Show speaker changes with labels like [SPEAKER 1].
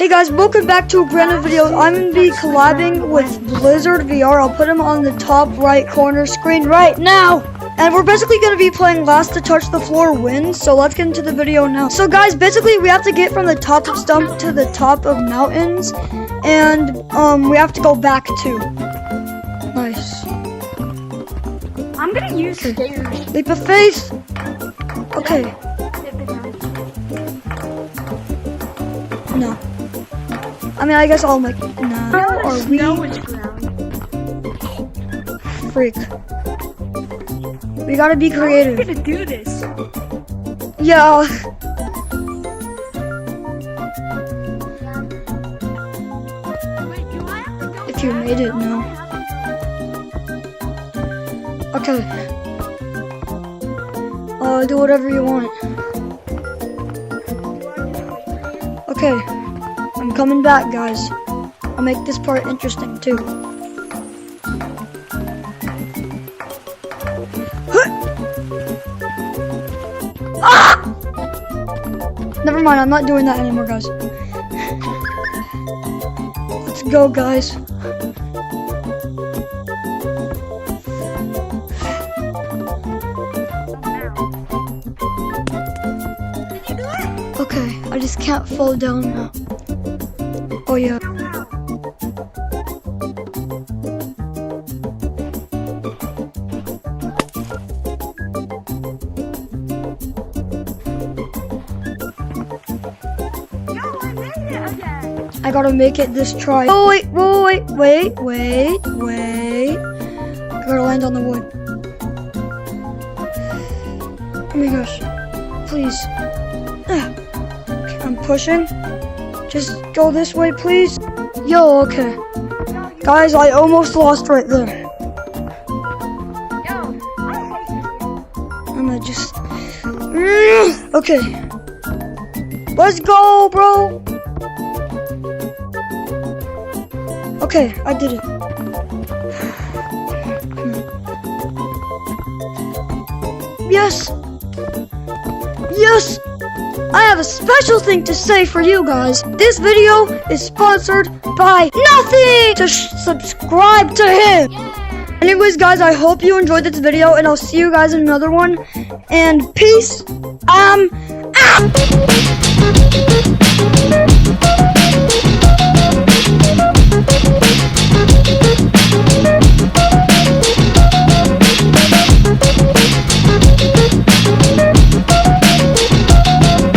[SPEAKER 1] Hey guys, welcome back to a brand new video. I'm going to be collabing with Blizzard VR. I'll put him on the top right corner screen right now. And we're basically going to be playing Last to Touch the Floor Wins. So let's get into the video now. So guys, basically we have to get from the top of stump to the top of mountains. And we have to go back too. Nice.
[SPEAKER 2] I'm going to use stairs.
[SPEAKER 1] Leap of faith. Okay. No. I mean, I guess I'll make. No, or we. Freak. We gotta be creative.
[SPEAKER 2] I'm gonna do this.
[SPEAKER 1] Yeah. If you made it, no. Okay. Do whatever you want. Okay. I'm coming back, guys. I'll make this part interesting, too. Ah! Never mind, I'm not doing that anymore, guys. Let's go, guys. Okay, I just can't fall down now. Oh yeah. I gotta make it this try. Oh wait. I gotta land on the wood. Oh my gosh. Please. Okay, I'm pushing. Just go this way, please. Yo, okay. Guys, I almost lost right there. I'm gonna just... Okay. Let's go, bro. Okay, I did it. Yes! Yes! I have a special thing to say for you guys. This video is sponsored by nothing to subscribe to him. Anyways, guys, I hope you enjoyed this video, and I'll see you guys in another one. And peace. Out.